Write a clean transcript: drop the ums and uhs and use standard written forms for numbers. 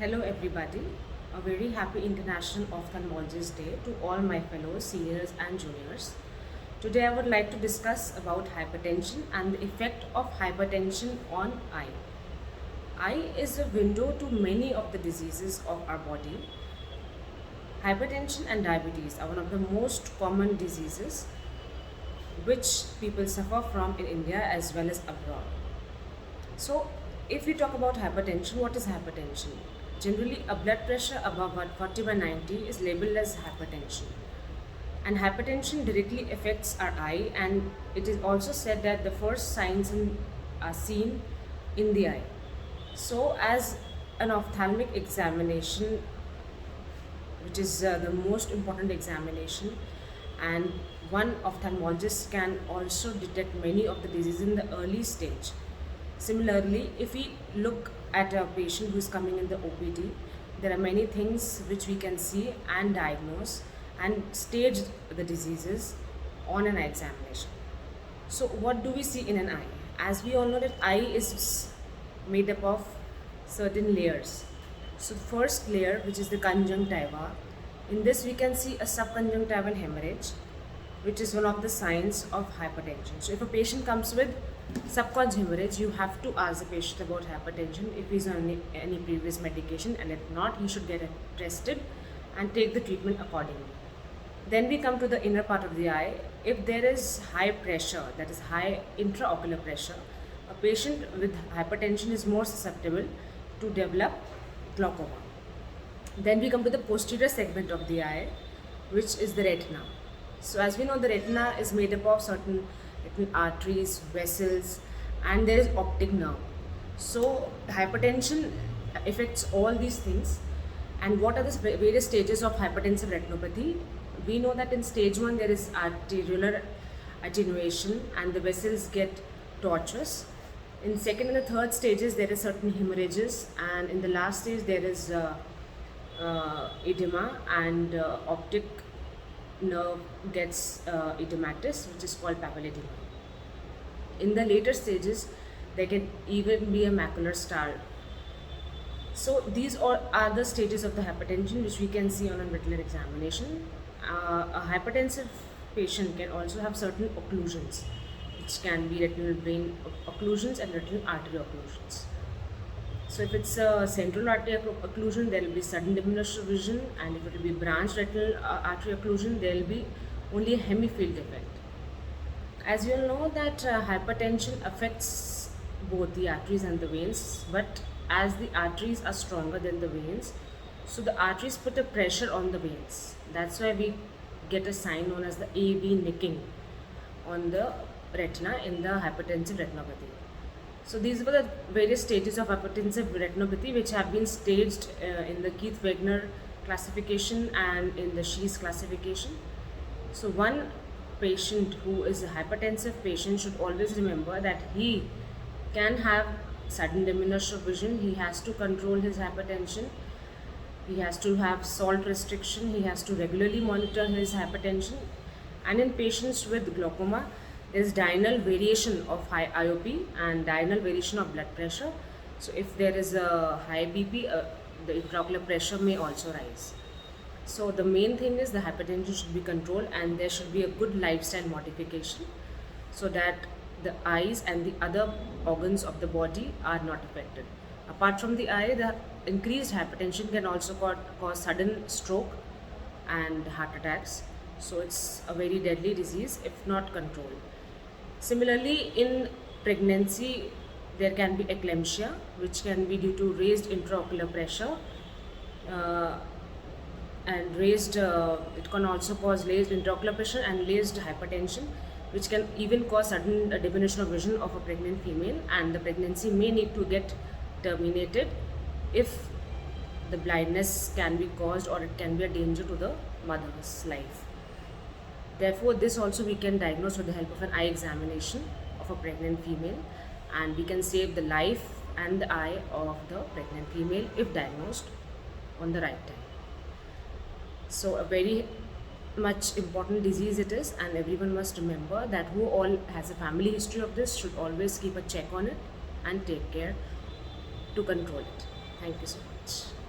Hello everybody, a very happy International Ophthalmologist Day to all my fellow seniors and juniors. Today I would like to discuss about hypertension and the effect of hypertension on eye. Eye is a window to many of the diseases of our body. Hypertension and diabetes are one of the most common diseases which people suffer from in India as well as abroad. So, if we talk about hypertension, what is hypertension? Generally, a blood pressure above 140/90 is labeled as hypertension. And hypertension directly affects our eye, and it is also said that the first signs are seen in the eye. So, as an ophthalmic examination, which is the most important examination, and one ophthalmologist can also detect many of the diseases in the early stage. Similarly, if we look at a patient who is coming in the OPD, there are many things which we can see and diagnose and stage the diseases on an eye examination. So, what do we see in an eye? As we all know that eye is made up of certain layers. So, the first layer, which is the conjunctiva, in this we can see a subconjunctival hemorrhage, which is one of the signs of hypertension. So, if a patient comes with subconjunctival hemorrhage, you have to ask the patient about hypertension if he's on any previous medication, and if not, he should get tested and take the treatment accordingly. Then we come to the inner part of the eye. If there is high pressure, that is high intraocular pressure, a patient with hypertension is more susceptible to develop glaucoma. Then we come to the posterior segment of the eye, which is the retina. So as we know, the retina is made up of certain retinal arteries, vessels, and there is optic nerve. So hypertension affects all these things. And what are the various stages of hypertensive retinopathy? We know that in stage 1 there is arteriolar attenuation and the vessels get tortuous. In second and the third stages there is certain hemorrhages, and in the last stage there is edema, and optic nerve gets edematous, which is called papilledema. In the later stages there can even be a macular star. So these all are the stages of the hypertension which we can see on a retinal examination. A hypertensive patient can also have certain occlusions, which can be retinal vein occlusions and retinal artery occlusions. So if it's a central artery occlusion, there will be sudden diminished vision, and if it will be branched retinal artery occlusion, there will be only a hemifield effect. As you all know that hypertension affects both the arteries and the veins, but as the arteries are stronger than the veins, so the arteries put a pressure on the veins. That's why we get a sign known as the AV nicking on the retina in the hypertensive retinopathy. So these were the various stages of hypertensive retinopathy which have been staged in the Keith-Wegener classification and in the Shees classification. So one patient who is a hypertensive patient should always remember that he can have sudden diminution of vision, he has to control his hypertension, he has to have salt restriction, he has to regularly monitor his hypertension, and in patients with glaucoma, there is diurnal variation of high IOP and diurnal variation of blood pressure. So if there is a high BP, the intraocular pressure may also rise. So the main thing is the hypertension should be controlled, and there should be a good lifestyle modification so that the eyes and the other organs of the body are not affected. Apart from the eye, the increased hypertension can also cause sudden stroke and heart attacks. So it's a very deadly disease if not controlled. Similarly, in pregnancy, there can be eclampsia, which can be due to raised intraocular pressure, and it can also cause raised intraocular pressure and raised hypertension, which can even cause sudden diminution of vision of a pregnant female, and the pregnancy may need to get terminated if the blindness can be caused or it can be a danger to the mother's life. Therefore, this also we can diagnose with the help of an eye examination of a pregnant female, and we can save the life and the eye of the pregnant female if diagnosed on the right time. So a very much important disease it is, and everyone must remember that who all has a family history of this should always keep a check on it and take care to control it. Thank you so much.